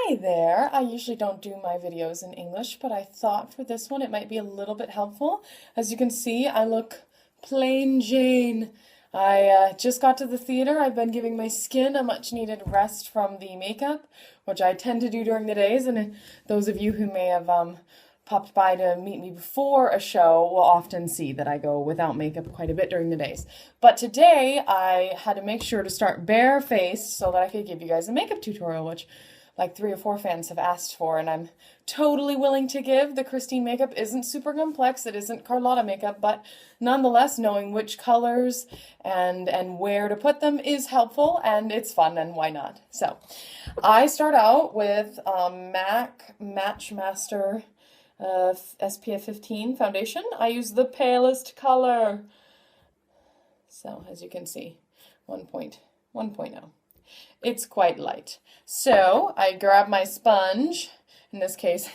Hi there! I usually don't do my videos in English, but I thought for this one it might be a little bit helpful. As you can see, I look plain Jane. I just got to the theater. I've been giving my skin a much needed rest from the makeup, which I tend to do during the days, and those of you who may have popped by to meet me before a show will often see that I go without makeup quite a bit during the days. But today I had to make sure to start barefaced so that I could give you guys a makeup tutorial, which like 3 or 4 fans have asked for, and I'm totally willing to give. The Christine makeup isn't super complex, it isn't Carlotta makeup, but nonetheless, knowing which colors and where to put them is helpful, and it's fun, and why not? So, I start out with MAC Matchmaster SPF15 foundation. I use the palest color. So, as you can see, 1.0. It's quite light. So I grab my sponge, in this case,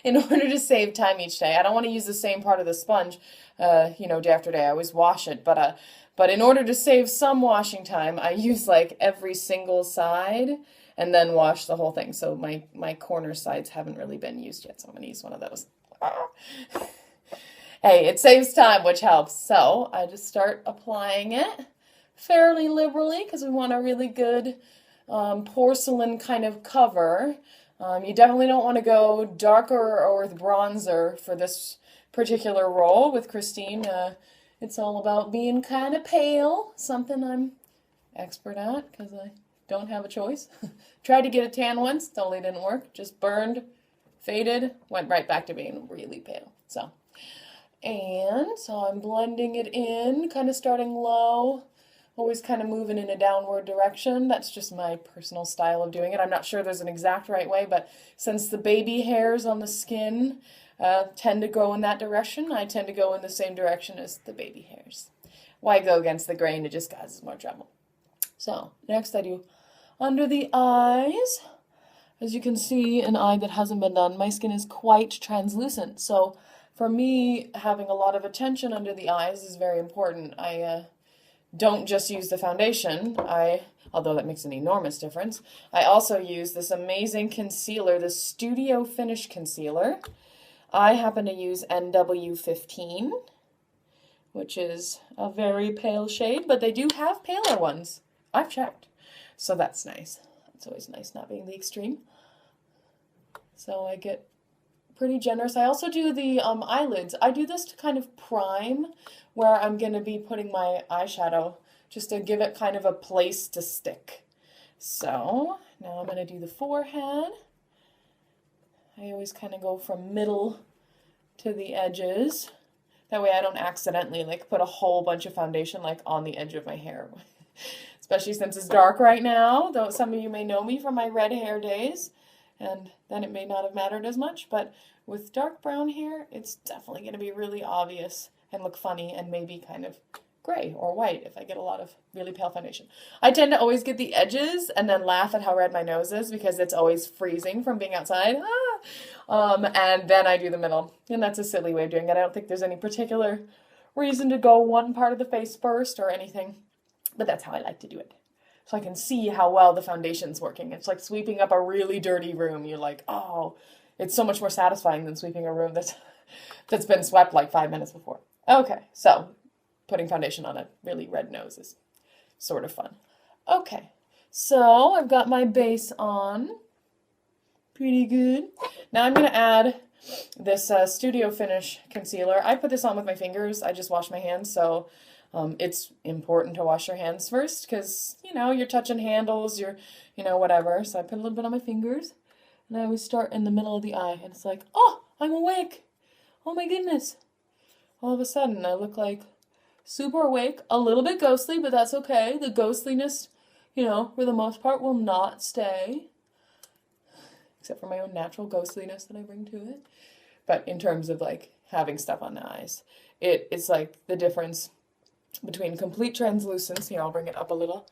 in order to save time each day. I don't want to use the same part of the sponge, day after day. I always wash it, but in order to save some washing time, I use like every single side and then wash the whole thing. So my corner sides haven't really been used yet, so I'm going to use one of those. Hey, it saves time, which helps. So I just start applying it fairly liberally because we want a really good porcelain kind of cover. You definitely don't want to go darker or with bronzer for this particular role with Christine. It's all about being kind of pale, something I'm expert at because I don't have a choice. Tried to get a tan once, totally didn't work. Just burned, faded, went right back to being really pale. So I'm blending it in, kind of starting low. Always kind of moving in a downward direction. That's just my personal style of doing it. I'm not sure there's an exact right way, but since the baby hairs on the skin tend to go in that direction, I tend to go in the same direction as the baby hairs. Why go against the grain? It just causes more trouble. So next I do under the eyes. As you can see, an eye that hasn't been done, my skin is quite translucent. So for me, having a lot of attention under the eyes is very important. I don't just use the foundation, although that makes an enormous difference. I also use this amazing concealer, the Studio Finish Concealer. I happen to use NW15, which is a very pale shade, but they do have paler ones. I've checked. So that's nice. It's always nice not being the extreme. So I get pretty generous. I also do the eyelids. I do this to kind of prime where I'm going to be putting my eyeshadow just to give it kind of a place to stick. So now I'm going to do the forehead. I always kind of go from middle to the edges. That way I don't accidentally like put a whole bunch of foundation like on the edge of my hair. Especially since it's dark right now, though some of you may know me from my red hair days. And then it may not have mattered as much, but with dark brown hair, it's definitely going to be really obvious and look funny and maybe kind of gray or white if I get a lot of really pale foundation. I tend to always get the edges and then laugh at how red my nose is because it's always freezing from being outside. And then I do the middle, and that's a silly way of doing it. I don't think there's any particular reason to go one part of the face first or anything, but that's how I like to do it. So I can see how well the foundation's working. It's like sweeping up a really dirty room. You're like, oh, it's so much more satisfying than sweeping a room that's been swept like 5 minutes before. Okay, so putting foundation on a really red nose is sort of fun. Okay, so I've got my base on. Pretty good. Now I'm going to add this Studio Finish Concealer. I put this on with my fingers. I just wash my hands, so it's important to wash your hands first because, you're touching handles, whatever. So I put a little bit on my fingers, and I always start in the middle of the eye, and it's like, oh, I'm awake. Oh my goodness. All of a sudden, I look like super awake, a little bit ghostly, but that's okay. The ghostliness, for the most part, will not stay, except for my own natural ghostliness that I bring to it. But in terms of, like, having stuff on the eyes, it's like the difference between complete translucence, here I'll bring it up a little,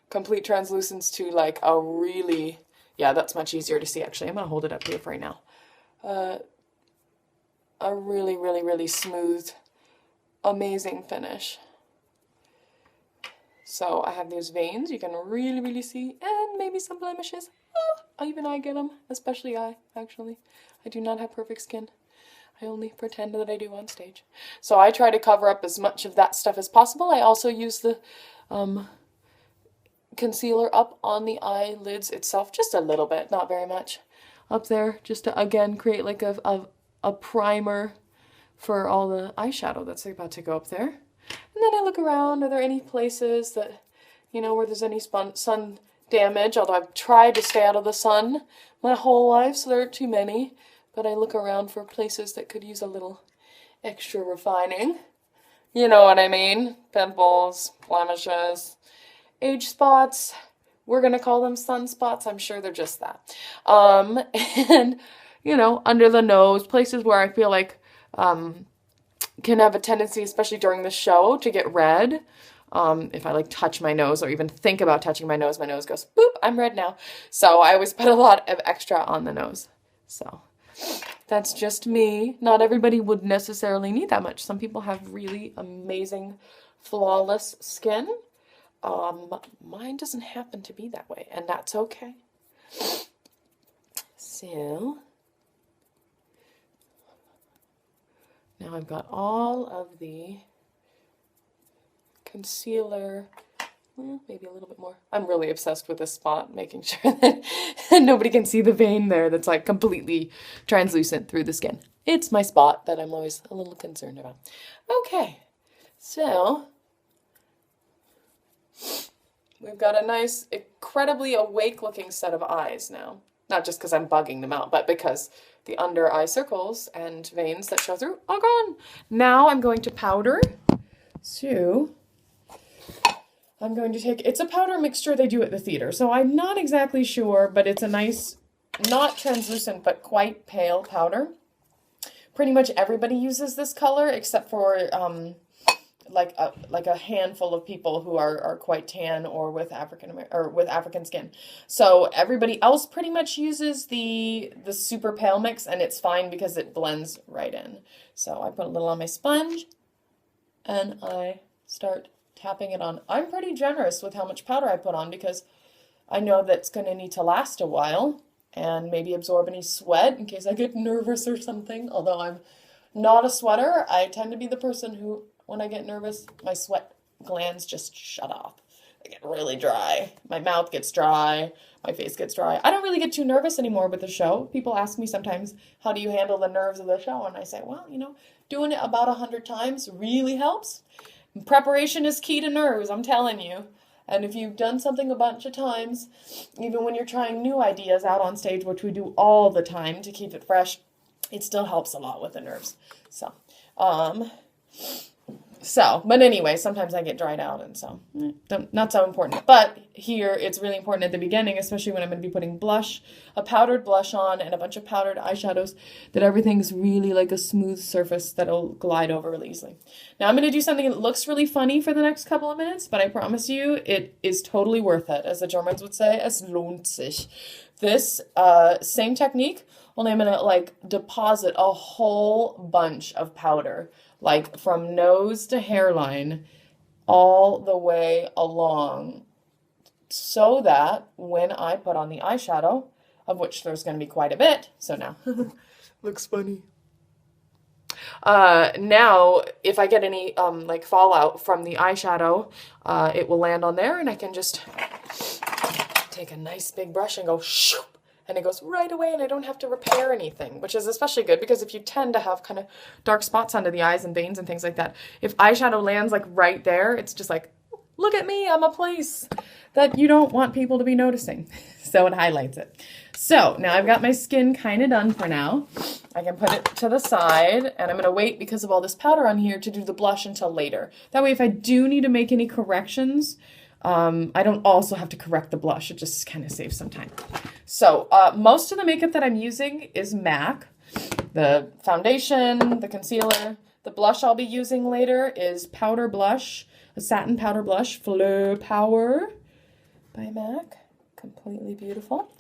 complete translucence to like a really, that's much easier to see actually. I'm going to hold it up here for right now. A really, really, really smooth, amazing finish. So I have these veins you can really, really see, and maybe some blemishes. Oh, even I get them, especially I, actually. I do not have perfect skin. I only pretend that I do on stage. So I try to cover up as much of that stuff as possible. I also use the concealer up on the eyelids itself, just a little bit, not very much, up there, just to, again, create like a primer for all the eyeshadow that's about to go up there. And then I look around, are there any places that, you know, where there's any sun damage, although I've tried to stay out of the sun my whole life, so there aren't too many. But I look around for places that could use a little extra refining. You know what I mean? Pimples, blemishes, age spots. We're going to call them sunspots. I'm sure they're just that. And, you know, under the nose, places where I feel like can have a tendency, especially during the show, to get red. If I like touch my nose or even think about touching my nose goes, boop, I'm red now. So I always put a lot of extra on the nose. So that's just me. Not everybody would necessarily need that much. Some people have really amazing, flawless skin. Mine doesn't happen to be that way, and that's okay. So now I've got all of the concealer, well, maybe a little bit more. I'm really obsessed with this spot, making sure that nobody can see the vein there that's like completely translucent through the skin. It's my spot that I'm always a little concerned about. Okay, so we've got a nice, incredibly awake looking set of eyes now. Not just because I'm bugging them out, but because the under eye circles and veins that show through are gone. Now I'm going to powder. So I'm going to take, it's a powder mixture they do at the theater. So I'm not exactly sure, but it's a nice, not translucent, but quite pale powder. Pretty much everybody uses this color except for like a handful of people who are quite tan or with African skin. So everybody else pretty much uses the super pale mix, and it's fine because it blends right in. So I put a little on my sponge and I start tapping it on. I'm pretty generous with how much powder I put on because I know that's going to need to last a while and maybe absorb any sweat in case I get nervous or something. Although I'm not a sweater, I tend to be the person who, when I get nervous, my sweat glands just shut off. They get really dry. My mouth gets dry. My face gets dry. I don't really get too nervous anymore with the show. People ask me sometimes, how do you handle the nerves of the show? And I say, well, you know, doing it about 100 times really helps. Preparation is key to nerves, I'm telling you. And if you've done something a bunch of times, even when you're trying new ideas out on stage, which we do all the time to keep it fresh, it still helps a lot with the nerves. But anyway, sometimes I get dried out, and so not so important. But here, it's really important at the beginning, especially when I'm going to be putting blush, a powdered blush on, and a bunch of powdered eyeshadows, that everything's really like a smooth surface that'll glide over really easily. Now I'm going to do something that looks really funny for the next couple of minutes, but I promise you it is totally worth it. As the Germans would say, es lohnt sich. This same technique, only I'm going to like deposit a whole bunch of powder, like from nose to hairline, all the way along, so that when I put on the eyeshadow, of which there's going to be quite a bit, so now, looks funny. Now, if I get any, like fallout from the eyeshadow, it will land on there, and I can just take a nice big brush and go shoop, and it goes right away, and I don't have to repair anything, which is especially good because if you tend to have kind of dark spots under the eyes and veins and things like that, if eyeshadow lands like right there, it's just like, look at me, I'm a place that you don't want people to be noticing. So it highlights it. So now I've got my skin kind of done for now. I can put it to the side, and I'm going to wait because of all this powder on here to do the blush until later. That way if I do need to make any corrections, I don't also have to correct the blush. It just kind of saves some time. So most of the makeup that I'm using is MAC. The foundation, the concealer, the blush I'll be using later is powder blush, a satin powder blush, Fleur Power by MAC. Completely beautiful.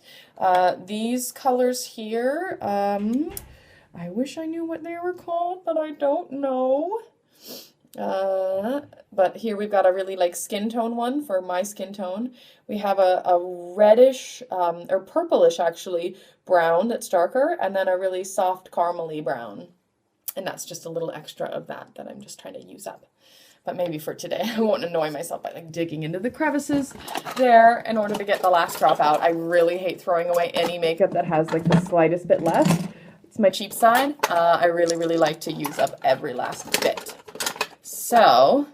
These colors here, I wish I knew what they were called, but I don't know. But here we've got a really like skin tone one for my skin tone. We have a reddish, or purplish actually, brown that's darker, and then a really soft caramely brown. And that's just a little extra of that I'm just trying to use up. But maybe for today, I won't annoy myself by like digging into the crevices there in order to get the last drop out. I really hate throwing away any makeup that has like the slightest bit left. It's my cheap side. I really, really like to use up every last bit. So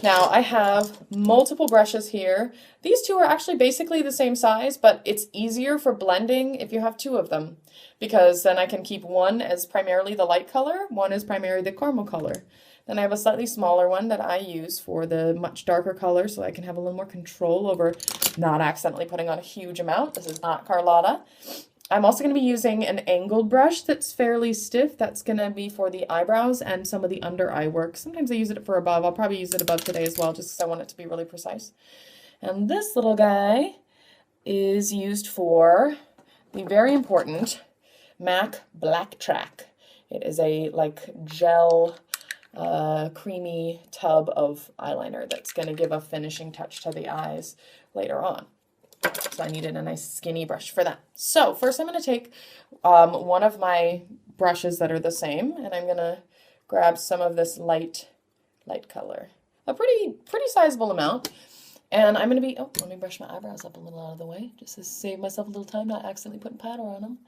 now I have multiple brushes here. These two are actually basically the same size, but it's easier for blending if you have two of them, because then I can keep one as primarily the light color, one is primarily the caramel color. Then I have a slightly smaller one that I use for the much darker color, so I can have a little more control over not accidentally putting on a huge amount. This is not Carlotta. I'm also going to be using an angled brush that's fairly stiff. That's going to be for the eyebrows and some of the under eye work. Sometimes I use it for above. I'll probably use it above today as well, just because I want it to be really precise. And this little guy is used for the very important MAC Blacktrack. It is a like gel, creamy tub of eyeliner that's going to give a finishing touch to the eyes later on. So I needed a nice skinny brush for that. So first I'm going to take one of my brushes that are the same, and I'm going to grab some of this light color. A pretty sizable amount. And I'm going to be, oh, let me brush my eyebrows up a little out of the way, just to save myself a little time, not accidentally putting powder on them.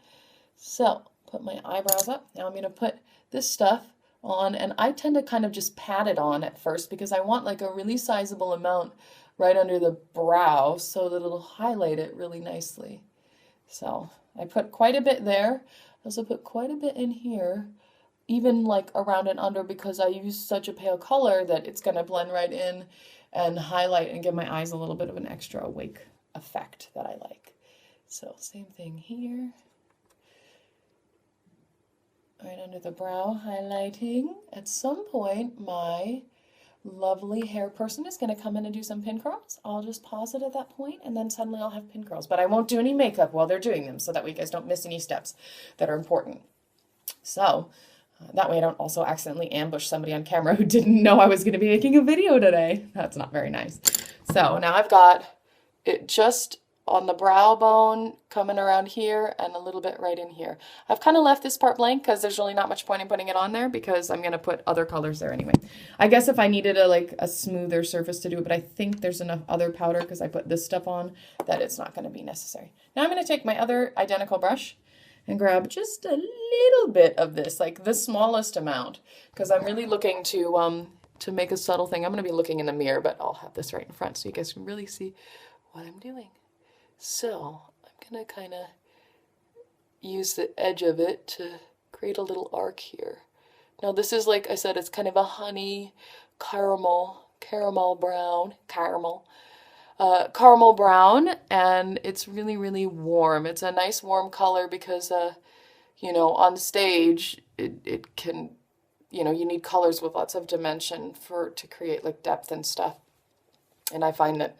So put my eyebrows up. Now I'm going to put this stuff on, and I tend to kind of just pat it on at first because I want like a really sizable amount right under the brow so that it'll highlight it really nicely. So I put quite a bit there. I also put quite a bit in here, even like around and under, because I use such a pale color that it's going to blend right in and highlight and give my eyes a little bit of an extra awake effect that I like. So same thing here. Right under the brow, highlighting. At some point, my lovely hair person is going to come in and do some pin curls. I'll just pause it at that point, and then suddenly I'll have pin curls. But I won't do any makeup while they're doing them, so that way you guys don't miss any steps that are important. So that way I don't also accidentally ambush somebody on camera who didn't know I was going to be making a video today. That's not very nice. So now I've got it just on the brow bone, coming around here, and a little bit right in here. I've kind of left this part blank because there's really not much point in putting it on there because I'm going to put other colors there anyway. I guess if I needed a smoother surface to do it, but I think there's enough other powder because I put this stuff on that it's not going to be necessary. Now I'm going to take my other identical brush and grab just a little bit of this, like the smallest amount, because I'm really looking to make a subtle thing. I'm going to be looking in the mirror, but I'll have this right in front so you guys can really see what I'm doing. So I'm going to kind of use the edge of it to create a little arc here. Now this is, like I said, it's kind of a honey caramel brown, caramel brown, and it's really, really warm. It's a nice warm color because, you know, on stage it can, you know, you need colors with lots of dimension to create like depth and stuff. And I find that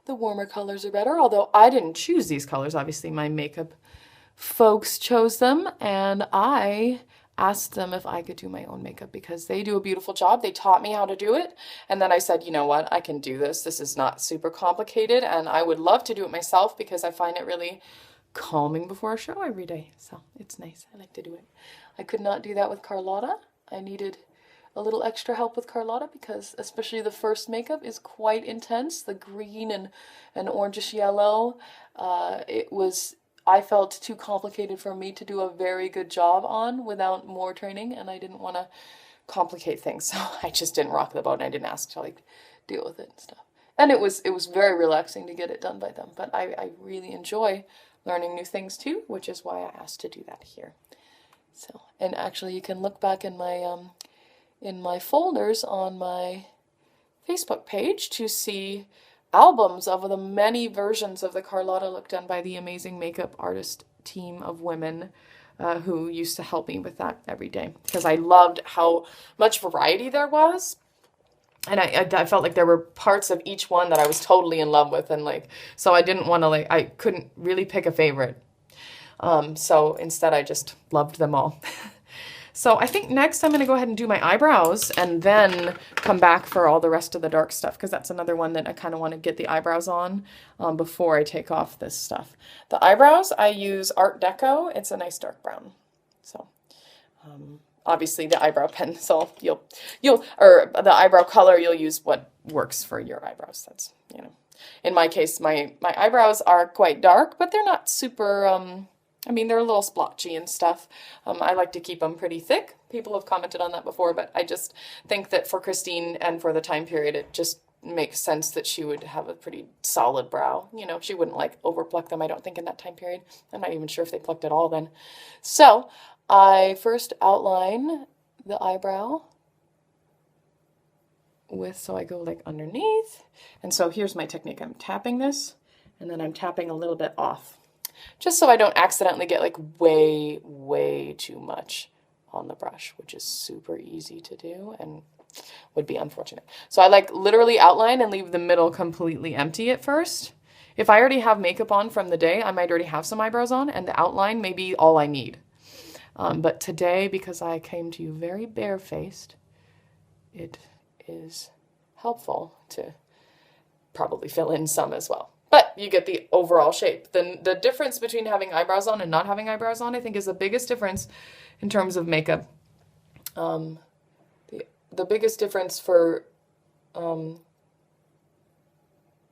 the warmer colors are better, although I didn't choose these colors. Obviously, my makeup folks chose them, and I asked them if I could do my own makeup because they do a beautiful job. They taught me how to do it, and then I said, you know what, I can do this. This is not super complicated, and I would love to do it myself because I find it really calming before a show every day. So it's nice. I like to do it. I could not do that with Carlotta. I needed a little extra help with Carlotta because especially the first makeup is quite intense. The green and orangish yellow. I felt too complicated for me to do a very good job on without more training, and I didn't want to complicate things, so I just didn't rock the boat and I didn't ask to like deal with it and stuff. And it was very relaxing to get it done by them, but I really enjoy learning new things too, which is why I asked to do that here. So, and actually you can look back in my folders on my Facebook page to see albums of the many versions of the Carlotta look done by the amazing makeup artist team of women who used to help me with that every day because I loved how much variety there was. And I felt like there were parts of each one that I was totally in love with, and like, so I didn't want to I couldn't really pick a favorite. So instead I just loved them all. So I think next I'm going to go ahead and do my eyebrows and then come back for all the rest of the dark stuff, because that's another one that I kind of want to get the eyebrows on before I take off this stuff. The eyebrows, I use Art Deco. It's a nice dark brown. So obviously the eyebrow pencil, or the eyebrow color, you'll use what works for your eyebrows. That's, you know, in my case, my eyebrows are quite dark, but they're not super, I mean, they're a little splotchy and stuff. I like to keep them pretty thick. People have commented on that before, but I just think that for Christine and for the time period, it just makes sense that she would have a pretty solid brow. You know, she wouldn't like over pluck them, I don't think, in that time period. I'm not even sure if they plucked at all then. So I first outline the eyebrow so I go like underneath. And so here's my technique. I'm tapping this and then I'm tapping a little bit off, just so I don't accidentally get like way too much on the brush, which is super easy to do and would be unfortunate. So I like literally outline and leave the middle completely empty at first. If I already have makeup on from the day, I might already have some eyebrows on, and the outline may be all I need. But today, because I came to you very barefaced, it is helpful to probably fill in some as well. But you get the overall shape. The difference between having eyebrows on and not having eyebrows on, I think, is the biggest difference in terms of makeup. The biggest difference for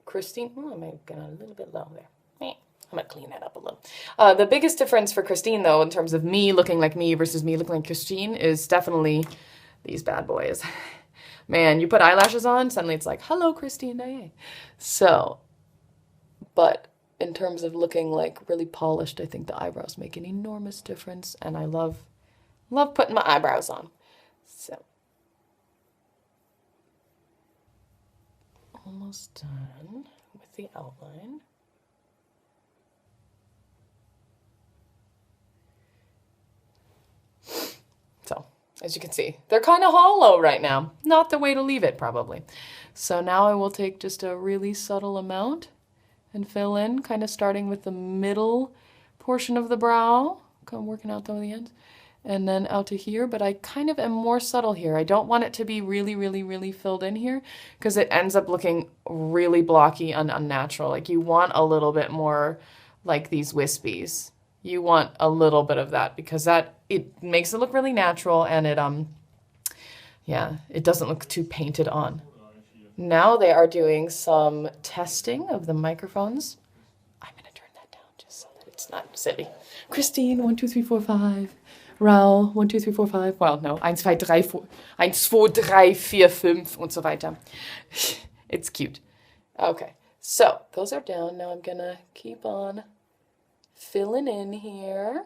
Christine, I might have gone a little bit low there. I'm going to clean that up a little. The biggest difference for Christine, though, in terms of me looking like me versus me looking like Christine, is definitely these bad boys. Man, you put eyelashes on, suddenly it's like, hello, Christine Daaé. So, but in terms of looking like really polished, I think the eyebrows make an enormous difference, and I love putting my eyebrows on. So, almost done with the outline. So, as you can see, they're kind of hollow right now. Not the way to leave it, probably. So now I will take just a really subtle amount and fill in, kind of starting with the middle portion of the brow, kind of working out the ends, and then out to here. But I kind of am more subtle here. I don't want it to be really filled in here, because it ends up looking really blocky and unnatural. Like, you want a little bit more like these wispies. You want a little bit of that, because it makes it look really natural, and it doesn't look too painted on. Now they are doing some testing of the microphones. I'm going to turn that down just so that it's not silly. Christine, 1, 2, 3, 4, 5. Raul, 1, 2, 3, 4, 5. Well, no, 1, 2, 3, 4, 1, 2, 3, 4, 5 und so weiter. It's cute. Okay, so those are down. Now I'm going to keep on filling in here.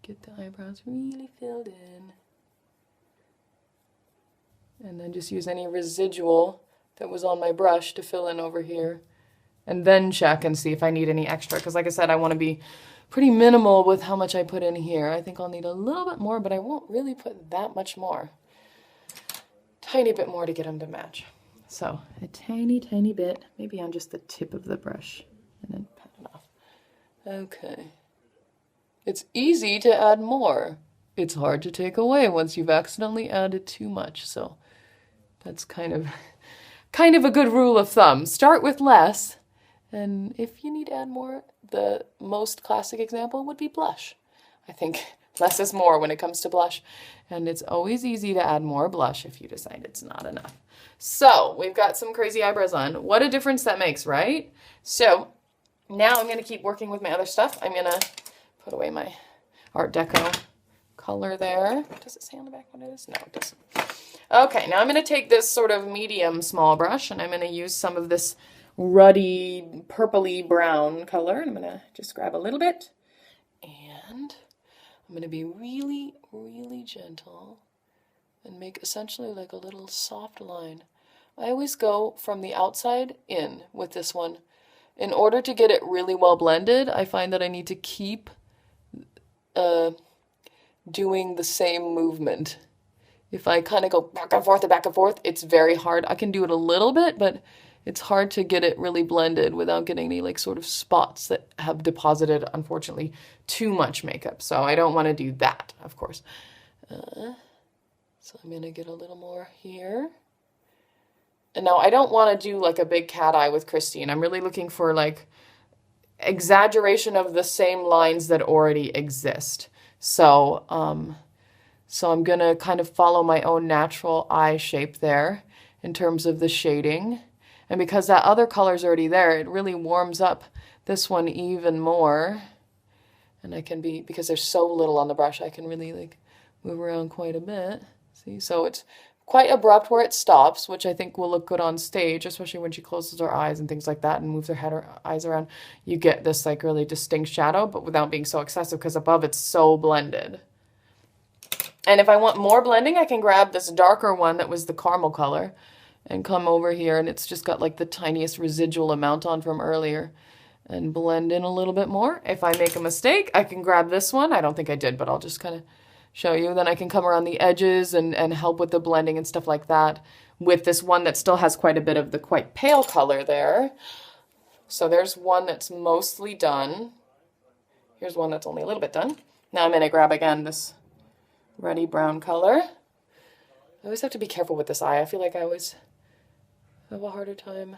Get the eyebrows really filled in. And then just use any residual that was on my brush to fill in over here. And then check and see if I need any extra. Because like I said, I want to be pretty minimal with how much I put in here. I think I'll need a little bit more, but I won't really put that much more. Tiny bit more to get them to match. So a tiny bit, maybe on just the tip of the brush, and then pat it off. Okay. It's easy to add more. It's hard to take away once you've accidentally added too much. So that's kind of a good rule of thumb. Start with less, and if you need to add more, the most classic example would be blush. I think less is more when it comes to blush, and it's always easy to add more blush if you decide it's not enough. So we've got some crazy eyebrows on. What a difference that makes, right? So now I'm going to keep working with my other stuff. I'm going to put away my Art Deco color there. Does it say on the back what it is? No, it doesn't. Okay, now I'm going to take this sort of medium small brush, and I'm going to use some of this ruddy purpley brown color, and I'm going to just grab a little bit, and I'm going to be really gentle and make essentially like a little soft line. I always go from the outside in with this one. In order to get it really well blended, I find that I need to keep doing the same movement. If I kind of go back and forth, it's very hard. I can do it a little bit, but it's hard to get it really blended without getting any like sort of spots that have deposited, unfortunately, too much makeup. So I don't want to do that, of course. So I'm going to get a little more here. And now I don't want to do like a big cat eye with Christine. I'm really looking for like exaggeration of the same lines that already exist. So, so I'm going to kind of follow my own natural eye shape there in terms of the shading. And because that other color's already there, it really warms up this one even more. And I can be, because there's so little on the brush, I can really like move around quite a bit. See, so it's quite abrupt where it stops, which I think will look good on stage, especially when she closes her eyes and things like that and moves her head or eyes around. You get this like really distinct shadow, but without being so excessive, because above it's so blended. And if I want more blending, I can grab this darker one that was the caramel color and come over here, and it's just got like the tiniest residual amount on from earlier, and blend in a little bit more. If I make a mistake, I can grab this one. I don't think I did, but I'll just kind of show you. Then I can come around the edges and help with the blending and stuff like that with this one that still has quite a bit of the quite pale color there. So there's one that's mostly done. Here's one that's only a little bit done. Now I'm going to grab again this ruddy brown color. I always have to be careful with this eye. I feel like I always have a harder time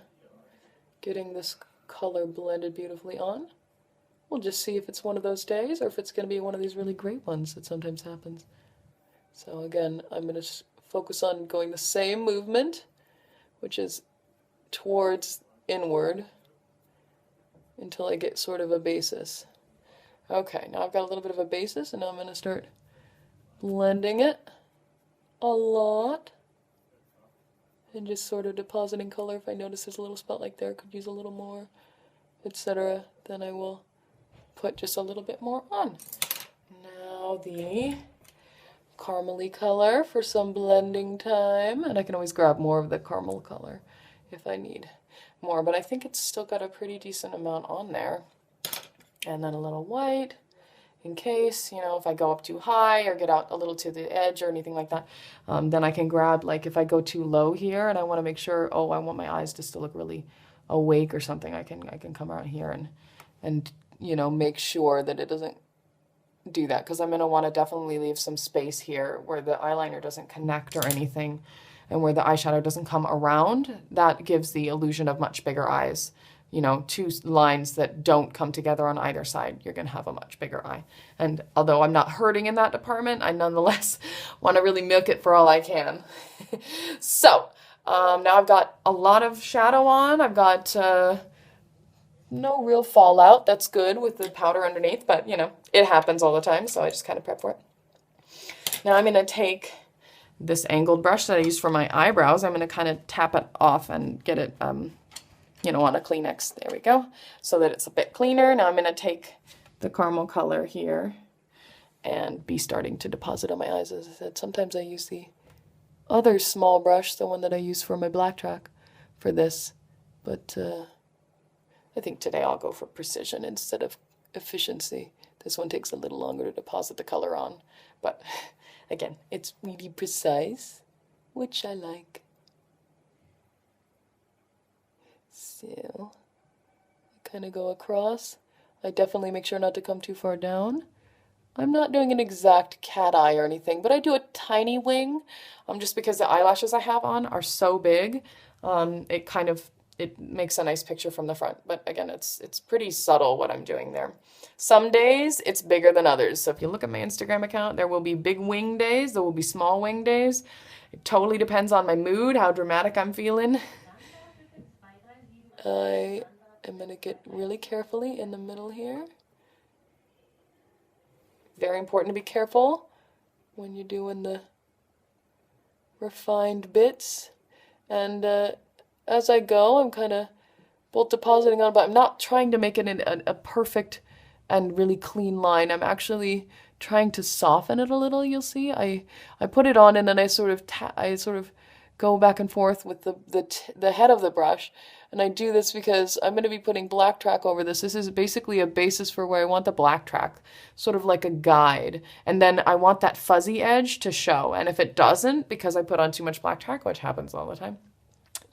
getting this color blended beautifully on. We'll just see if it's one of those days or if it's going to be one of these really great ones that sometimes happens. So again, I'm going to focus on going the same movement, which is towards inward, until I get sort of a basis. Okay, now I've got a little bit of a basis, and now I'm going to start blending it a lot and just sort of depositing color. If I notice there's a little spot like there, could use a little more, etc., then I will put just a little bit more on. Now the caramely color for some blending time, and I can always grab more of the caramel color if I need more, but I think it's still got a pretty decent amount on there. And then a little white in case, you know, if I go up too high or get out a little to the edge or anything like that. Then I can grab, like if I go too low here and I want to make sure, oh, I want my eyes to still look really awake or something, I can come around here and you know, make sure that it doesn't do that, because I'm going to want to definitely leave some space here where the eyeliner doesn't connect or anything, and where the eyeshadow doesn't come around. That gives the illusion of much bigger eyes. You know, two lines that don't come together on either side, you're going to have a much bigger eye. And although I'm not hurting in that department, I nonetheless want to really milk it for all I can. So now I've got a lot of shadow on. I've got no real fallout. That's good with the powder underneath, but you know, it happens all the time, so I just kind of prep for it. Now I'm going to take this angled brush that I use for my eyebrows. I'm going to kind of tap it off and get it you know, on a Kleenex. There we go. So that it's a bit cleaner. Now I'm going to take the caramel color here and be starting to deposit on my eyes. As I said, sometimes I use the other small brush, the one that I use for my Blacktrack for this. But I think today I'll go for precision instead of efficiency. This one takes a little longer to deposit the color on. But again, it's really precise, which I like. So, kind of go across. I definitely make sure not to come too far down. I'm not doing an exact cat eye or anything, but I do a tiny wing, just because the eyelashes I have on are so big. It makes a nice picture from the front, but again, it's pretty subtle what I'm doing there. Some days it's bigger than others. So if you look at my Instagram account, there will be big wing days, there will be small wing days. It totally depends on my mood, how dramatic I'm feeling. I am going to get really carefully in the middle here. Very important to be careful when you're doing the refined bits. And as I go, I'm kind of both depositing on, but I'm not trying to make it a perfect and really clean line. I'm actually trying to soften it a little, you'll see. I put it on and then I sort of go back and forth with the head of the brush. And I do this because I'm going to be putting Blacktrack over this. This is basically a basis for where I want the Blacktrack, sort of like a guide. And then I want that fuzzy edge to show. And if it doesn't, because I put on too much Blacktrack, which happens all the time,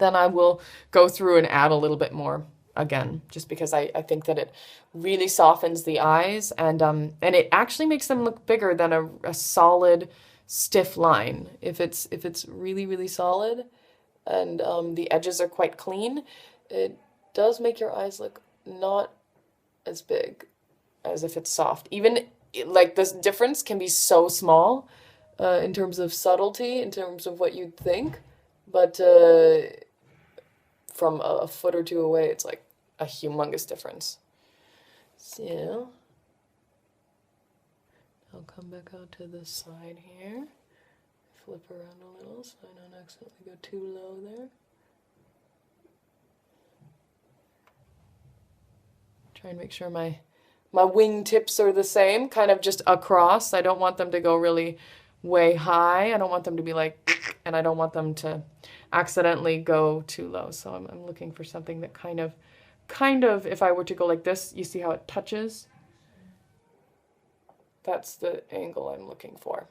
then I will go through and add a little bit more again, just because I think that it really softens the eyes, and it actually makes them look bigger than a solid stiff line. If it's really, really solid and the edges are quite clean, it does make your eyes look not as big as if it's soft. Even like this difference can be so small in terms of subtlety, in terms of what you'd think, but from a foot or two away, it's like a humongous difference. So I'll come back out to the side here, flip around a little so I don't accidentally go too low there. Try and make sure my wing tips are the same, kind of just across. I don't want them to go really way high. I don't want them to be like, and I don't want them to accidentally go too low. So I'm looking for something that kind of, if I were to go like this, you see how it touches? That's the angle I'm looking for.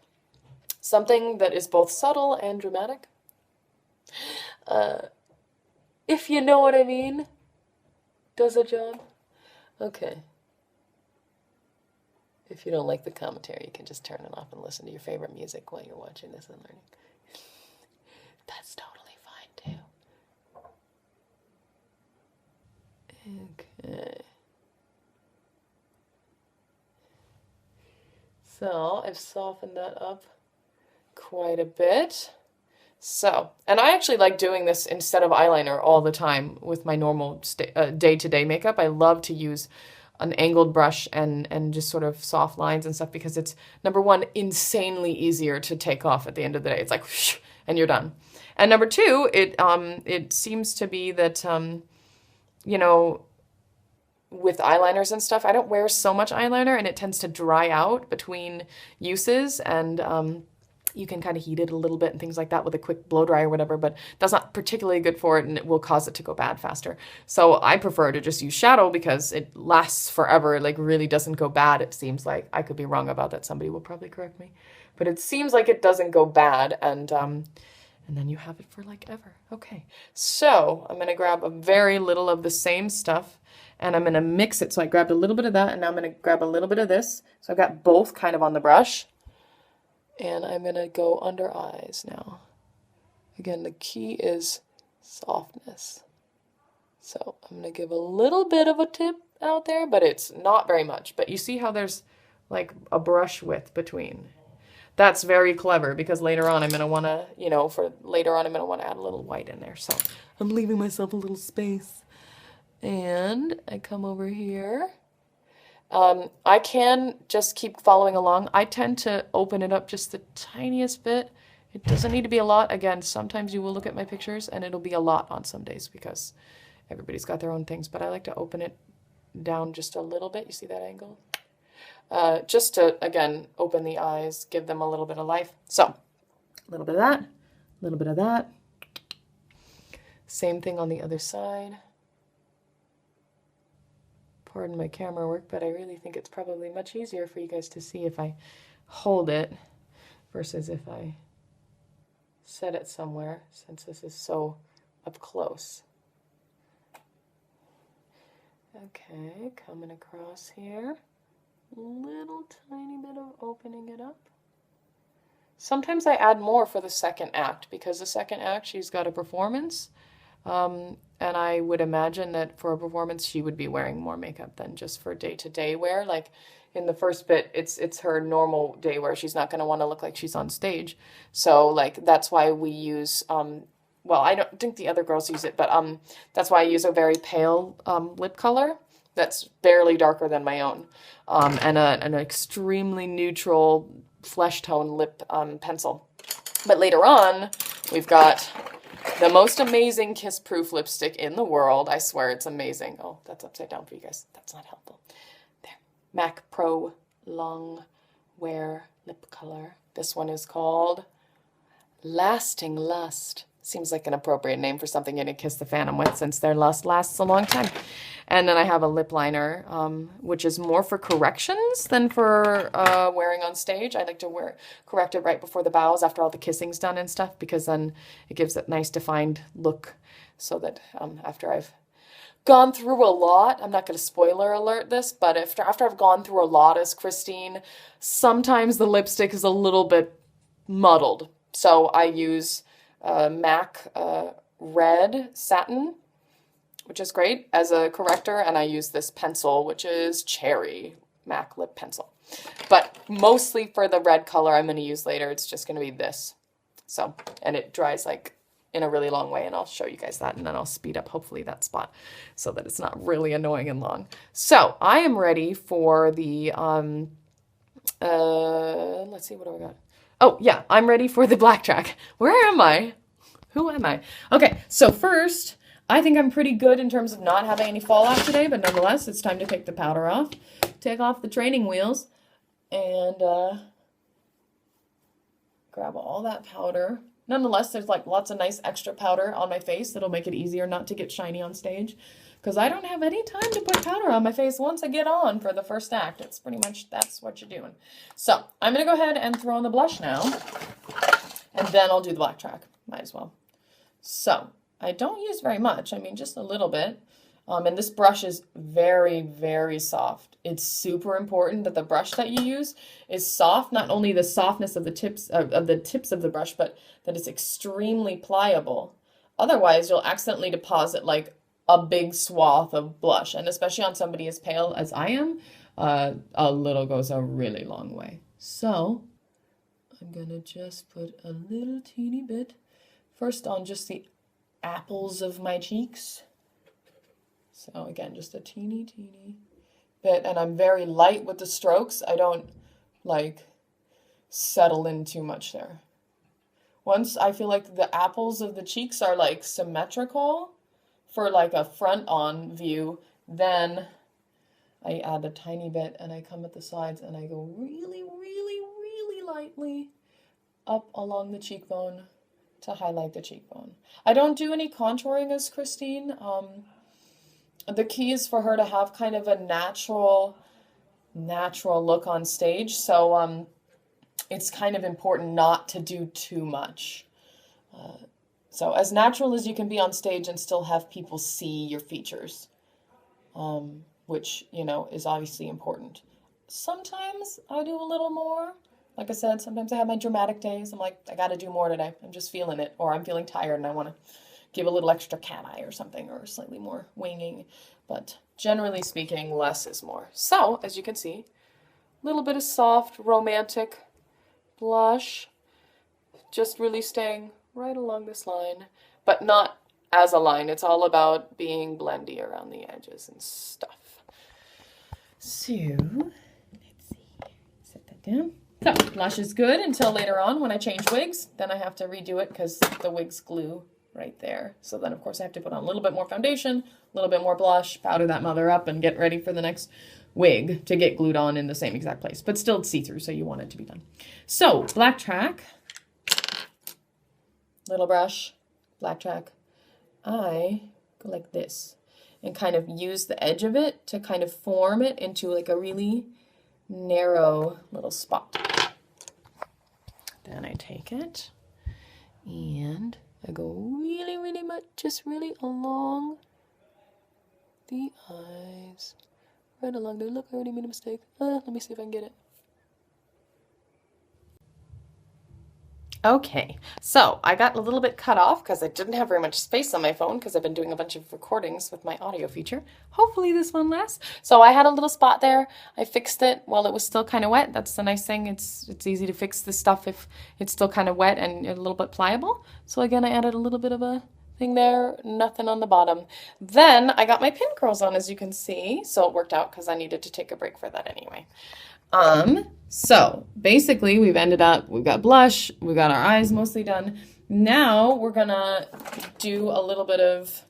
Something that is both subtle and dramatic. If you know what I mean. Does a job? Okay. If you don't like the commentary, you can just turn it off and listen to your favorite music while you're watching this and learning. That's totally fine too. Okay. So I've softened that up quite a bit. So, and I actually like doing this instead of eyeliner all the time with my normal day-to-day makeup. I love to use an angled brush and just sort of soft lines and stuff, because it's, number one, insanely easier to take off at the end of the day. It's like, whoosh, and you're done. And number two, it seems to be that, you know, with eyeliners and stuff, I don't wear so much eyeliner, and it tends to dry out between uses, and you can kind of heat it a little bit and things like that with a quick blow dry or whatever, but that's not particularly good for it, and it will cause it to go bad faster. So I prefer to just use shadow because it lasts forever. It like really doesn't go bad, it seems like. I could be wrong about that. Somebody will probably correct me. But it seems like it doesn't go bad, and then you have it for like ever. Okay, so I'm going to grab a very little of the same stuff, and I'm going to mix it. So I grabbed a little bit of that, and now I'm going to grab a little bit of this. So I've got both kind of on the brush. And I'm going to go under eyes now. Again, the key is softness. So I'm going to give a little bit of a tip out there, but it's not very much. But you see how there's like a brush width between. That's very clever, because later on I'm going to want to, you know, for later on I'm going to want to add a little white in there. So I'm leaving myself a little space. And I come over here. I can just keep following along. I tend to open it up just the tiniest bit. It doesn't need to be a lot. Again, sometimes you will look at my pictures and it'll be a lot on some days because everybody's got their own things, but I like to open it down just a little bit. You see that angle? Just to, again, open the eyes, give them a little bit of life. So, a little bit of that, a little bit of that. Same thing on the other side. Pardon my camera work, but I really think it's probably much easier for you guys to see if I hold it versus if I set it somewhere, since this is so up close. Okay, coming across here. Little tiny bit of opening it up. Sometimes I add more for the second act, because the second act, she's got a performance. And I would imagine that for a performance, she would be wearing more makeup than just for day-to-day wear. Like in the first bit, it's her normal day wear. She's not going to want to look like she's on stage. So like, that's why we use, well, I don't think the other girls use it, but that's why I use a very pale lip color that's barely darker than my own. And an extremely neutral flesh tone lip pencil. But later on, we've got the most amazing kiss-proof lipstick in the world. I swear it's amazing. Oh, that's upside down for you guys. That's not helpful. There. MAC Pro Longwear Lipcolor. This one is called Lasting Lust. Seems like an appropriate name for something you're going to kiss the phantom with, since their lust lasts a long time. And then I have a lip liner, which is more for corrections than for wearing on stage. I like to correct it right before the bows after all the kissing's done and stuff, because then it gives that nice defined look, so that after I've gone through a lot, I'm not going to spoiler alert this, but after I've gone through a lot as Christine, sometimes the lipstick is a little bit muddled. So I use MAC red Satin, which is great, as a corrector, and I use this pencil, which is Cherry MAC lip pencil. But mostly for the red color I'm going to use later, it's just going to be this. So, and it dries like in a really long way, and I'll show you guys that, and then I'll speed up hopefully that spot so that it's not really annoying and long. So I am ready for the let's see, what do I got? Oh yeah, I'm ready for the Blacktrack. Where am I? Who am I? Okay, so first, I think I'm pretty good in terms of not having any fallout today, but nonetheless, it's time to take the powder off, take off the training wheels, and grab all that powder. Nonetheless, there's like lots of nice extra powder on my face that'll make it easier not to get shiny on stage, because I don't have any time to put powder on my face once I get on for the first act. It's pretty much, that's what you're doing. So I'm going to go ahead and throw on the blush now, and then I'll do the Blacktrack. Might as well. So I don't use very much. I mean, just a little bit. And this brush is very, very soft. It's super important that the brush that you use is soft. Not only the softness of the tips of the brush, but that it's extremely pliable. Otherwise, you'll accidentally deposit like a big swath of blush. And especially on somebody as pale as I am, a little goes a really long way. So I'm going to just put a little teeny bit first on just the apples of my cheeks. So again, just a teeny bit, and I'm very light with the strokes. I don't like settle in too much there. Once I feel like the apples of the cheeks are like symmetrical for like a front on view, then I add a tiny bit and I come at the sides and I go really, really, really lightly up along the cheekbone to highlight the cheekbone. I don't do any contouring as Christine. The key is for her to have kind of a natural look on stage. So it's kind of important not to do too much. So as natural as you can be on stage and still have people see your features, which, you know, is obviously important. Sometimes I do a little more. Like I said, sometimes I have my dramatic days. I'm like, I got to do more today. I'm just feeling it. Or I'm feeling tired and I want to give a little extra cat eye or something, or slightly more winging. But generally speaking, less is more. So, as you can see, a little bit of soft, romantic blush. Just really staying right along this line, but not as a line. It's all about being blendy around the edges and stuff. So, let's see. Set that down. So, blush is good until later on when I change wigs. Then I have to redo it because the wigs glue right there. So then, of course, I have to put on a little bit more foundation, a little bit more blush, powder that mother up, and get ready for the next wig to get glued on in the same exact place. But still see-through, so you want it to be done. So, Blacktrack. Little brush, Blacktrack. I go like this and kind of use the edge of it to kind of form it into like a really narrow little spot. Then I take it and I go really, really much, just really along the eyes. Right along there. Look, I already made a mistake. Let me see if I can get it. Okay, so I got a little bit cut off because I didn't have very much space on my phone because I've been doing a bunch of recordings with my audio feature. Hopefully this one lasts. So I had a little spot there. I fixed it while it was still kind of wet. That's the nice thing. It's easy to fix this stuff if it's still kind of wet and a little bit pliable. So again, I added a little bit of a thing there, nothing on the bottom. Then I got my pin curls on, as you can see. So it worked out because I needed to take a break for that anyway. So basically we've got blush, we've got our eyes mostly done. Now we're gonna do a little bit of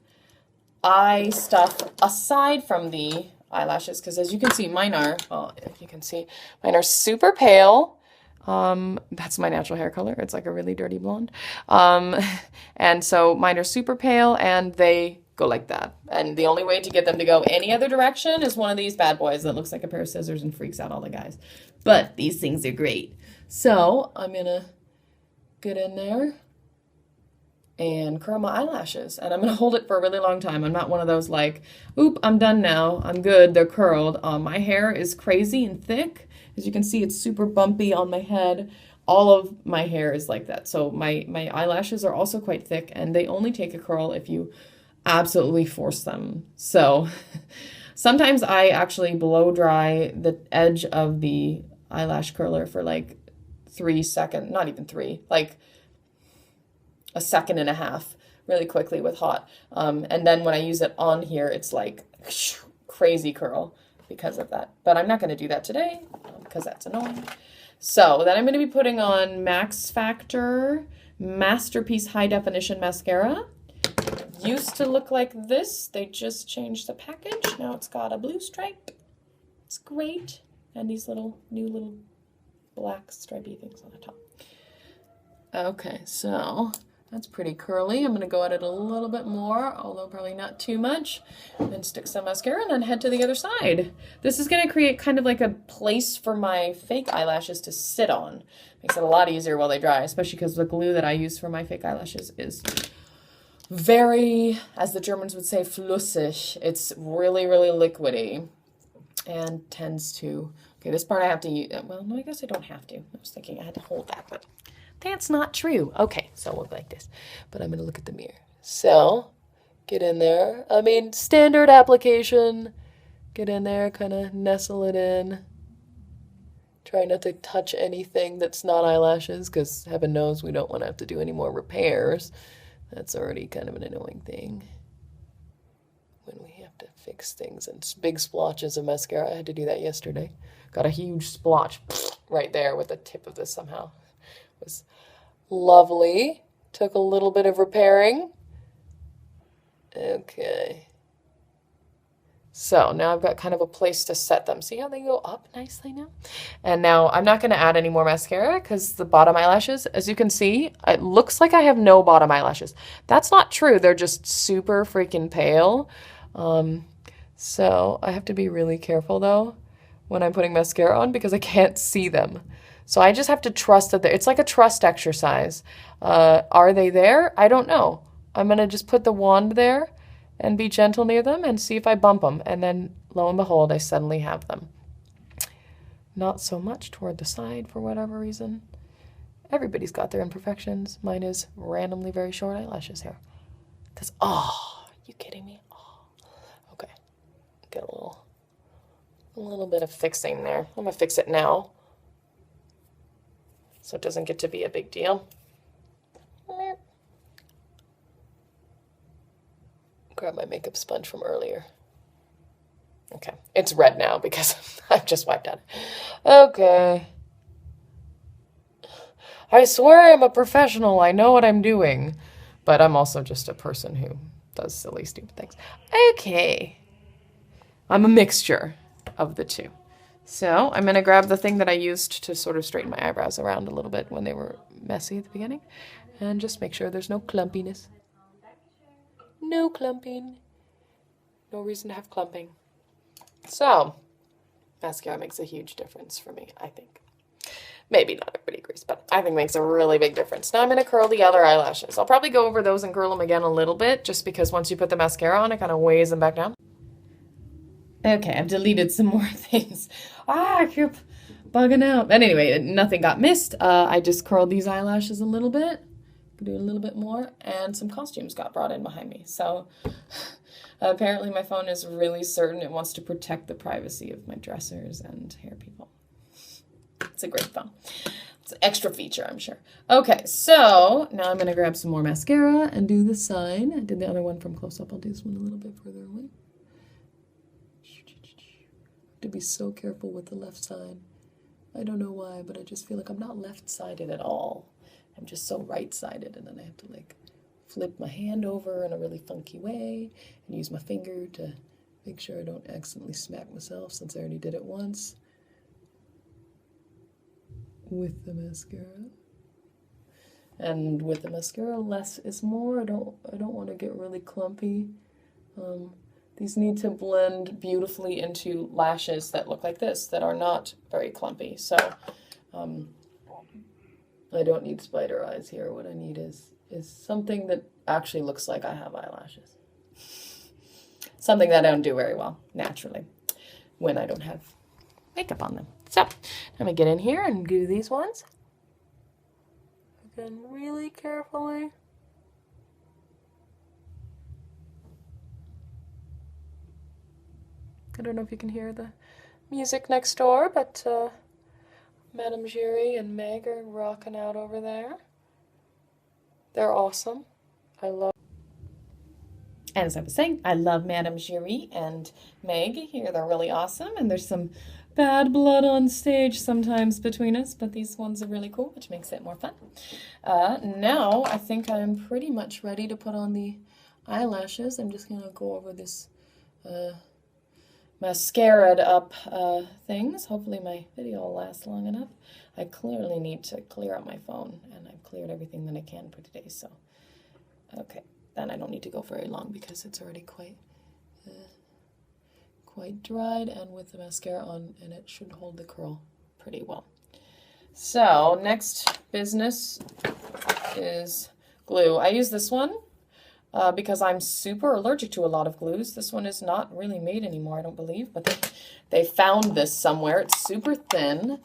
eye stuff aside from the eyelashes, because as you can see, mine are, well, if you can see, mine are super pale. That's my natural hair color. It's like a really dirty blonde. And so mine are super pale and they go like that. And the only way to get them to go any other direction is one of these bad boys that looks like a pair of scissors and freaks out all the guys. But these things are great. So I'm gonna get in there and curl my eyelashes. And I'm gonna hold it for a really long time. I'm not one of those like, oop, I'm done now. I'm good, they're curled. My hair is crazy and thick. As you can see, it's super bumpy on my head. All of my hair is like that. So my eyelashes are also quite thick and they only take a curl if you absolutely force them. So sometimes I actually blow dry the edge of the eyelash curler for like 3 seconds, not even 3, like a second and a half really quickly with hot. And then when I use it on here, it's like crazy curl because of that. But I'm not going to do that today because that's annoying. So then I'm going to be putting on Maxfactor Masterpiece High Definition Mascara. Used to look like this. They just changed the package. Now it's got a blue stripe. It's great. And these new little black stripy things on the top. Okay, so that's pretty curly. I'm going to go at it a little bit more, although probably not too much. And then stick some mascara and then head to the other side. This is going to create kind of like a place for my fake eyelashes to sit on. Makes it a lot easier while they dry, especially because the glue that I use for my fake eyelashes is very, as the Germans would say, flüssig. It's really, really liquidy and tends to, okay, this part I have to use, well, no, I guess I don't have to. I was thinking I had to hold that, but that's not true. Okay, so we'll go like this, but I'm going to look at the mirror. So, get in there. I mean, standard application. Get in there, kind of nestle it in. Try not to touch anything that's not eyelashes, because heaven knows we don't want to have to do any more repairs. That's already kind of an annoying thing when we have to fix things. And big splotches of mascara. I had to do that yesterday. Got a huge splotch right there with the tip of this somehow. It was lovely. Took a little bit of repairing. Okay. So now I've got kind of a place to set them. See how they go up nicely now? And now I'm not going to add any more mascara because the bottom eyelashes, as you can see, it looks like I have no bottom eyelashes. That's not true. They're just super freaking pale. So I have to be really careful though when I'm putting mascara on because I can't see them. So I just have to trust that it's like a trust exercise. Are they there? I don't know. I'm going to just put the wand there and be gentle near them and see if I bump them. And then, lo and behold, I suddenly have them. Not so much toward the side for whatever reason. Everybody's got their imperfections. Mine is randomly very short eyelashes here. Because, oh, are you kidding me? Oh. Okay. Get a little bit of fixing there. I'm going to fix it now so it doesn't get to be a big deal. Grab my makeup sponge from earlier. Okay, it's red now because I've just wiped out. Okay. I swear I'm a professional. I know what I'm doing. But I'm also just a person who does silly, stupid things. Okay. I'm a mixture of the two. So I'm going to grab the thing that I used to sort of straighten my eyebrows around a little bit when they were messy at the beginning. And just make sure there's no clumpiness. No clumping. No reason to have clumping. So, mascara makes a huge difference for me, I think. Maybe not everybody agrees, but I think it makes a really big difference. Now I'm going to curl the other eyelashes. I'll probably go over those and curl them again a little bit, just because once you put the mascara on, it kind of weighs them back down. Okay, I've deleted some more things. I keep bugging out. But anyway, nothing got missed. I just curled these eyelashes a little bit. Do a little bit more, and some costumes got brought in behind me. So apparently my phone is really certain it wants to protect the privacy of my dressers and hair people. It's a great phone. It's an extra feature, I'm sure. Okay, so now I'm going to grab some more mascara and do the sign. I did the other one from close up. I'll do this one a little bit further away. To be so careful with the left side. I don't know why, but I just feel like I'm not left-sided at all. I'm just so right-sided, and then I have to like flip my hand over in a really funky way and use my finger to make sure I don't accidentally smack myself since I already did it once. with the mascara. And with the mascara, less is more. I don't want to get really clumpy. These need to blend beautifully into lashes that look like this, that are not very clumpy. So I don't need spider eyes here. What I need is something that actually looks like I have eyelashes. Something that I don't do very well naturally when I don't have makeup on them. So let me get in here and do these ones. Again, really carefully. I don't know if you can hear the music next door, but Madame Giry and Meg are rocking out over there. They're awesome. I love. And as I was saying, I love Madame Giry and Meg here. They're really awesome, and there's some bad blood on stage sometimes between us, but these ones are really cool, which makes it more fun. Now I think I'm pretty much ready to put on the eyelashes. I'm just going to go over this mascara'd up things. Hopefully my video will last long enough. I clearly need to clear out my phone, and I've cleared everything that I can for today, so okay. Then I don't need to go very long because it's already quite dried and with the mascara on, and it should hold the curl pretty well. So next business is glue. I use this one because I'm super allergic to a lot of glues. This one is not really made anymore, I don't believe, but they found this somewhere. It's super thin,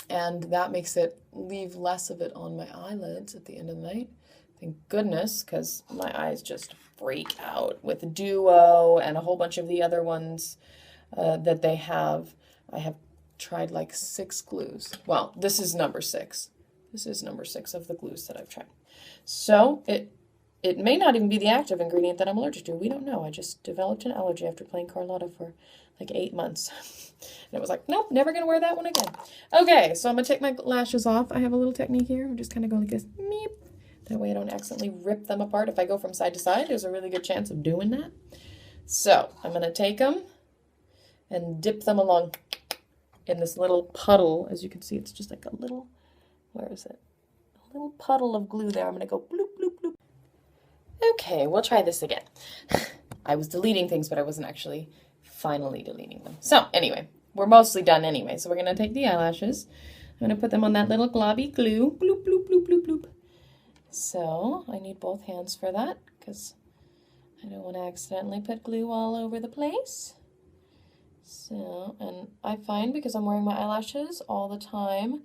and that makes it leave less of it on my eyelids at the end of the night. Thank goodness, because my eyes just freak out with Duo and a whole bunch of the other ones that they have. I have tried like 6 glues. Well, this is number 6. This is number 6 of the glues that I've tried. So it may not even be the active ingredient that I'm allergic to. We don't know. I just developed an allergy after playing Carlotta for like 8 months. And it was like, nope, never going to wear that one again. Okay, so I'm going to take my lashes off. I have a little technique here. I'm just kind of going like this. Meep. That way I don't accidentally rip them apart. If I go from side to side, there's a really good chance of doing that. So I'm going to take them and dip them along in this little puddle. As you can see, it's just like a little, where is it? A little puddle of glue there. I'm going to go bloop, bloop, bloop. Okay, we'll try this again. I was deleting things, but I wasn't actually finally deleting them. So anyway, we're mostly done anyway. So we're going to take the eyelashes. I'm going to put them on that little globby glue. Bloop, bloop, bloop, bloop, bloop. So I need both hands for that because I don't want to accidentally put glue all over the place. So, and I find because I'm wearing my eyelashes all the time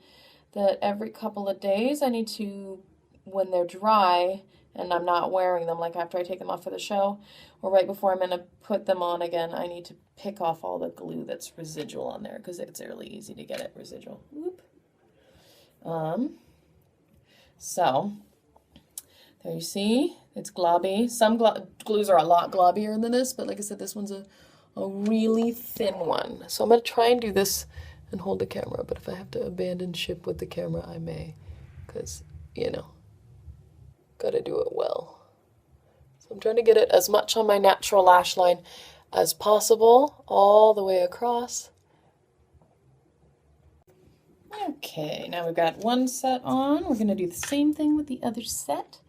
that every couple of days I need to, when they're dry and I'm not wearing them, like after I take them off for the show or right before I'm going to put them on again, I need to pick off all the glue that's residual on there because it's really easy to get it residual. Whoop. So there you see, it's globby. Some glues are a lot globbier than this, but like I said, this one's a really thin one. So I'm going to try and do this and hold the camera, but if I have to abandon ship with the camera, I may, because, you know, got to do it well. So I'm trying to get it as much on my natural lash line as possible, all the way across. Okay, now we've got one set on. We're going to do the same thing with the other set.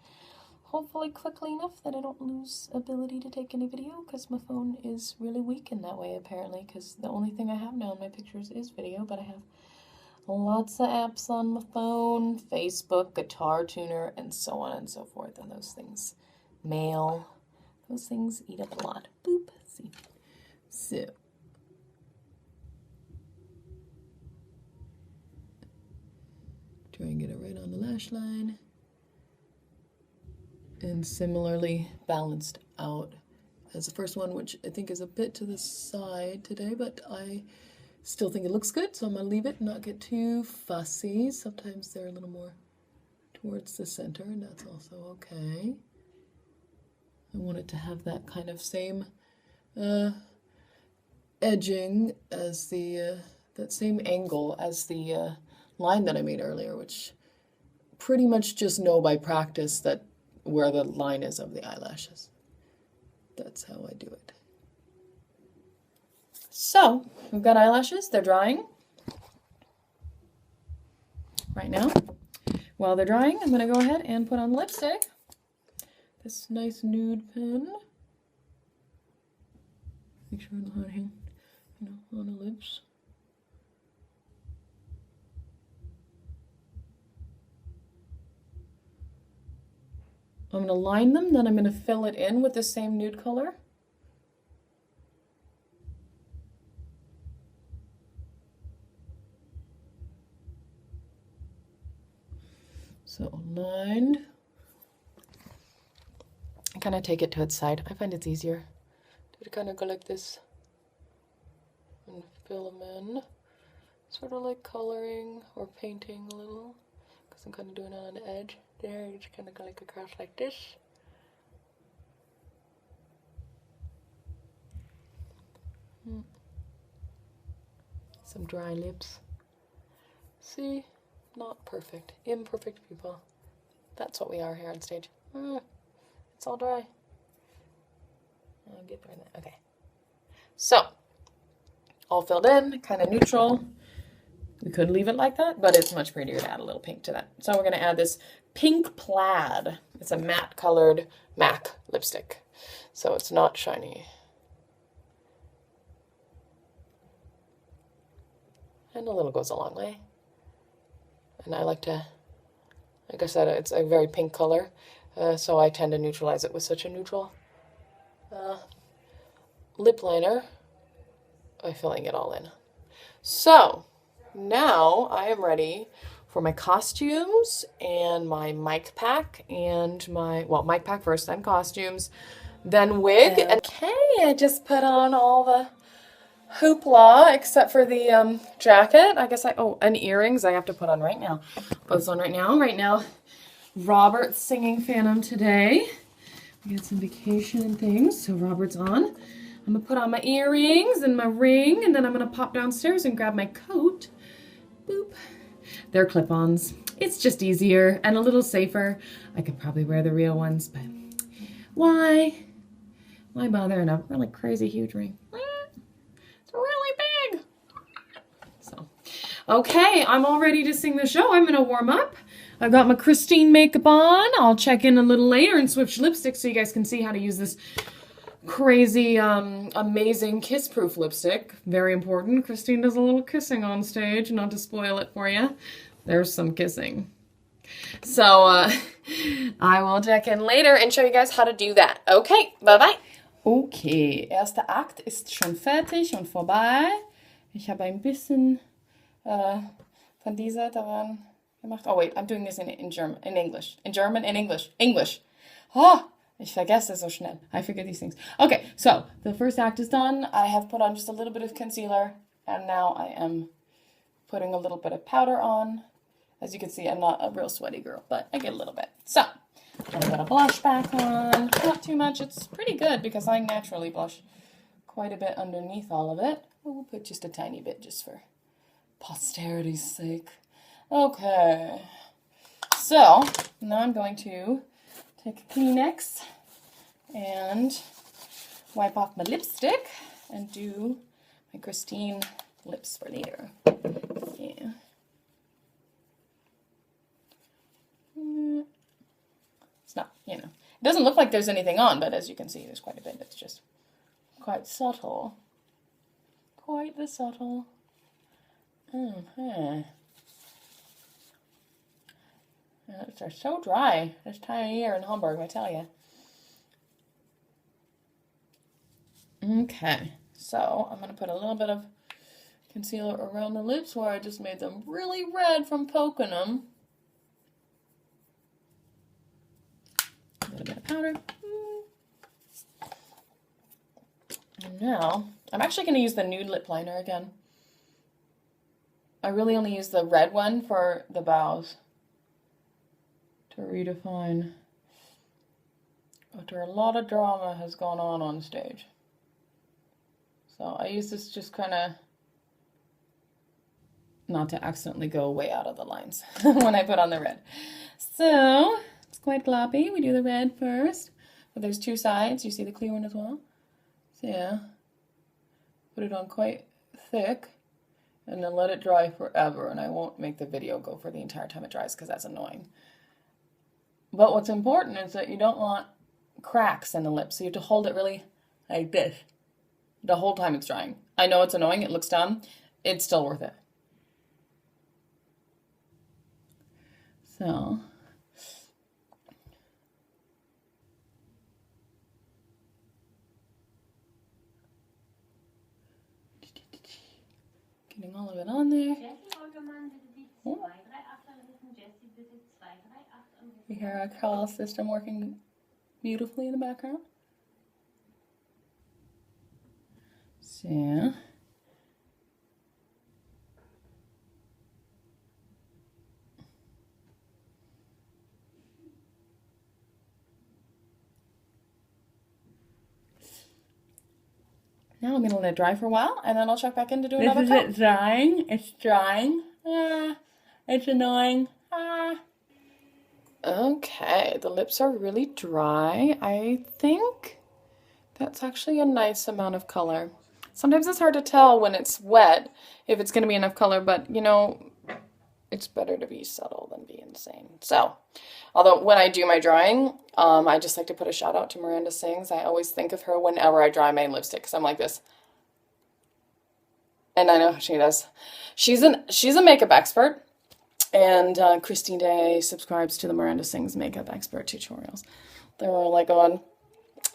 Hopefully quickly enough that I don't lose ability to take any video because my phone is really weak in that way apparently because the only thing I have now in my pictures is video, but I have lots of apps on my phone, Facebook, guitar tuner, and so on and so forth, and those things, mail, those things eat up a lot. Boop, let's see. So, try and get it right on the lash line. And similarly balanced out as the first one, which I think is a bit to the side today, but I still think it looks good, so I'm going to leave it and not get too fussy. Sometimes they're a little more towards the center, and that's also okay. I want it to have that kind of same edging as the, that same angle as the line that I made earlier, which pretty much just know by practice that where the line is of the eyelashes. That's how I do it. So, we've got eyelashes, they're drying. right now. While they're drying, I'm going to go ahead and put on lipstick. This nice nude pen. Make sure I'm not hitting, on the lips. I'm going to line them, then I'm going to fill it in with the same nude color. So lined. And kind of take it to its side. I find it's easier to kind of go like this and fill them in. Sort of like coloring or painting a little, because I'm kind of doing it on the edge. There, you just kind of go like across like this. Some dry lips. See? Not perfect. Imperfect people. That's what we are here on stage. It's all dry. I'll get there. Okay. So, all filled in, kind of neutral. We could leave it like that, but it's much prettier to add a little pink to that. So we're going to add this Pink Plaid. It's a matte colored MAC lipstick. So it's not shiny. And a little goes a long way. And I like to, like I said, it's a very pink color. So I tend to neutralize it with such a neutral lip liner by filling it all in. So now I am ready for my costumes and my mic pack and my, well, mic pack first, then costumes, then wig. Okay, I just put on all the hoopla except for the jacket. I guess and earrings I have to put on right now. Put this on right now. Right now, Robert's singing Phantom today. We got some vacation and things, so Robert's on. I'm gonna put on my earrings and my ring, and then I'm gonna pop downstairs and grab my coat. Boop. They're clip-ons. It's just easier and a little safer. I could probably wear the real ones, but why? Why bother in a really crazy huge ring? It's really big. So, okay, I'm all ready to sing the show. I'm gonna warm up. I've got my Christine makeup on. I'll check in a little later and switch lipsticks so you guys can see how to use this crazy, amazing kiss-proof lipstick. Very important. Christine does a little kissing on stage, not to spoil it for you. There's some kissing. So, I will check in later and show you guys how to do that. Okay, bye-bye. Okay, erster Akt ist schon fertig und vorbei. Ich habe ein bisschen von dieser daran gemacht. Oh wait, I'm doing this in German, in English. In German, in English. English. Oh! Ich vergesse so schnell. I forget these things. Okay, so the first act is done. I have put on just a little bit of concealer, and now I am putting a little bit of powder on. As you can see, I'm not a real sweaty girl, but I get a little bit. So, I'm going to blush back on. Not too much. It's pretty good because I naturally blush quite a bit underneath all of it. We'll put just a tiny bit just for posterity's sake. Okay. So, now I'm going to take a Kleenex and wipe off my lipstick and do my Christine lips for later. Yeah. It's not, it doesn't look like there's anything on, but as you can see, there's quite a bit. It's just quite subtle. Quite the subtle. They're so dry this time of year in Hamburg, I tell you. Okay, so I'm going to put a little bit of concealer around the lips where I just made them really red from poking them. A little bit of powder. And now, I'm actually going to use the nude lip liner again. I really only use the red one for the brows to redefine. After a lot of drama has gone on stage. So I use this just kind of not to accidentally go way out of the lines when I put on the red. So it's quite gloppy. We do the red first. But there's two sides. You see the clear one as well. So yeah, put it on quite thick. and then let it dry forever. And I won't make the video go for the entire time it dries because that's annoying. But what's important is that you don't want cracks in the lips. So you have to hold it really like this the whole time it's drying. I know it's annoying. It looks dumb. It's still worth it. So getting all of it on there. Oh. You hear our call system working beautifully in the background. So now I'm going to let it dry for a while, and then I'll check back in to do another coat. It's drying. It's drying. It's annoying. Okay, the lips are really dry. I think that's actually a nice amount of color. Sometimes it's hard to tell when it's wet if it's going to be enough color, but you know, it's better to be subtle than be insane. So, although when I do my drying, I just like to put a shout out to Miranda Sings. I always think of her whenever I dry my lipstick because I'm like this. And I know how she does. She's a makeup expert. And Christine Daaé subscribes to the Miranda Sings makeup expert tutorials. They're all like on.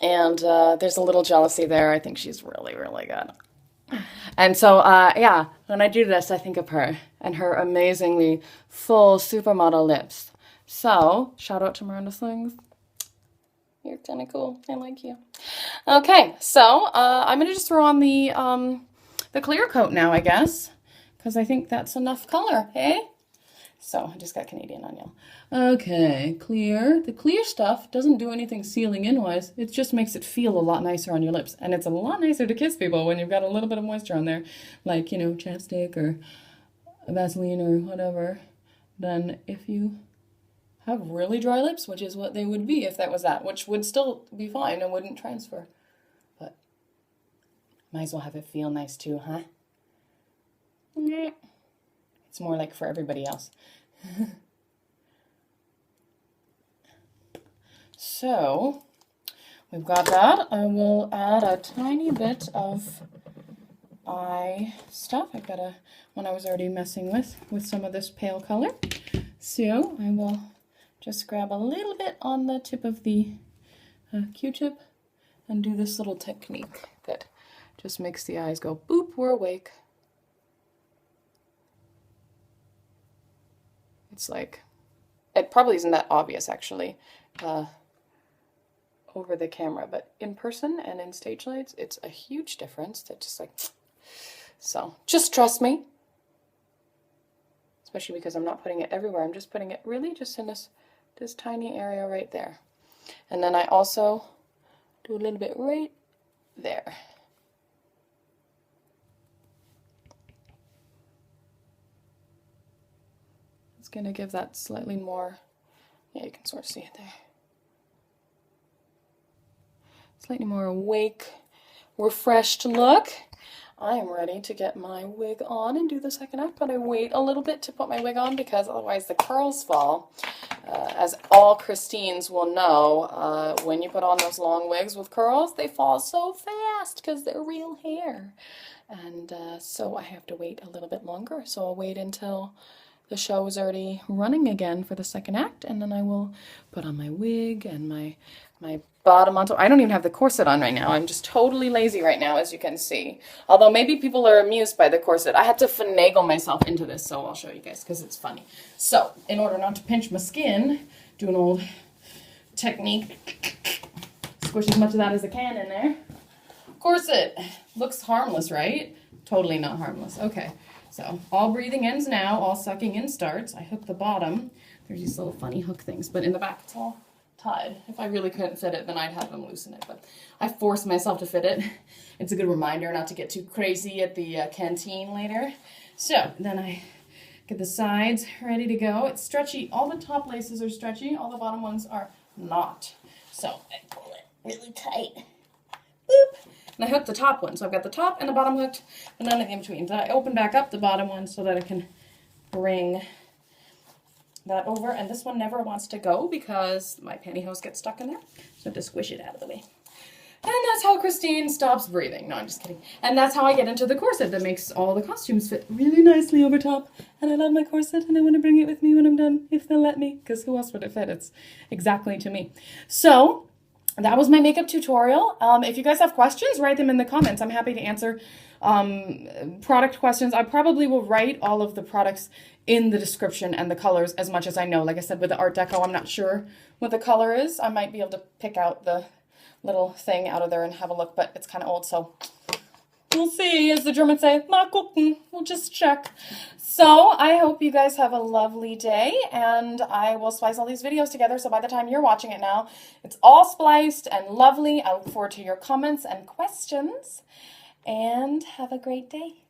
And there's a little jealousy there. I think she's really, really good. And so, yeah, when I do this, I think of her and her amazingly full supermodel lips. So, shout out to Miranda Sings. You're kind of cool. I like you. Okay, so I'm going to just throw on the clear coat now, I guess. Because I think that's enough color, hey? So, I just got Canadian on you. Okay, clear. The clear stuff doesn't do anything sealing in-wise. It just makes it feel a lot nicer on your lips. And it's a lot nicer to kiss people when you've got a little bit of moisture on there. Like, you know, chapstick or Vaseline or whatever. Than if you have really dry lips, which is what they would be if that was that. Which would still be fine and wouldn't transfer. But might as well have it feel nice too, huh? Yeah. It's more like for everybody else. So, we've got that. I will add a tiny bit of eye stuff. I've got one I was already messing with some of this pale color. So, I will just grab a little bit on the tip of the Q-tip and do this little technique that just makes the eyes go, boop, we're awake. It's like, it probably isn't that obvious actually over the camera, but in person and in stage lights, it's a huge difference. That just like, so just trust me. Especially because I'm not putting it everywhere. I'm just putting it really just in this tiny area right there. And then I also do a little bit right there. Going to give that slightly more, yeah, you can sort of see it there. Slightly more awake, refreshed look. I am ready to get my wig on and do the second act, but I wait a little bit to put my wig on because otherwise the curls fall. As all Christines will know, when you put on those long wigs with curls, they fall so fast because they're real hair. And so I have to wait a little bit longer. So I'll wait until the show is already running again for the second act, and then I will put on my wig and my bottom on top. I don't even have the corset on right now. I'm just totally lazy right now, as you can see. Although maybe people are amused by the corset. I had to finagle myself into this, so I'll show you guys because it's funny. So, in order not to pinch my skin, do an old technique. Squish as much of that as I can in there. Corset. Looks harmless, right? Totally not harmless. Okay. So, all breathing ends now, all sucking in starts. I hook the bottom. There's these little funny hook things, but in the back it's all tied. If I really couldn't fit it, then I'd have them loosen it, but I forced myself to fit it. It's a good reminder not to get too crazy at the canteen later. So, then I get the sides ready to go. It's stretchy. All the top laces are stretchy. All the bottom ones are not. So, I pull it really tight. Boop. And I hooked the top one. So I've got the top and the bottom hooked, but none in between. Then I open back up the bottom one so that I can bring that over. And this one never wants to go because my pantyhose gets stuck in there. So I have to squish it out of the way. And that's how Christine stops breathing. No, I'm just kidding. And that's how I get into the corset that makes all the costumes fit really nicely over top. And I love my corset and I want to bring it with me when I'm done, if they'll let me, because who else would it fit? It's exactly to me. So that was my makeup tutorial. If you guys have questions, write them in the comments. I'm happy to answer product questions. I probably will write all of the products in the description and the colors as much as I know. Like I said, with the Art Deco, I'm not sure what the color is. I might be able to pick out the little thing out of there and have a look, but it's kind of old, so we'll see. As the Germans say, mal gucken. We'll just check. So I hope you guys have a lovely day, and I will splice all these videos together, so by the time you're watching it now, it's all spliced and lovely. I look forward to your comments and questions, and have a great day.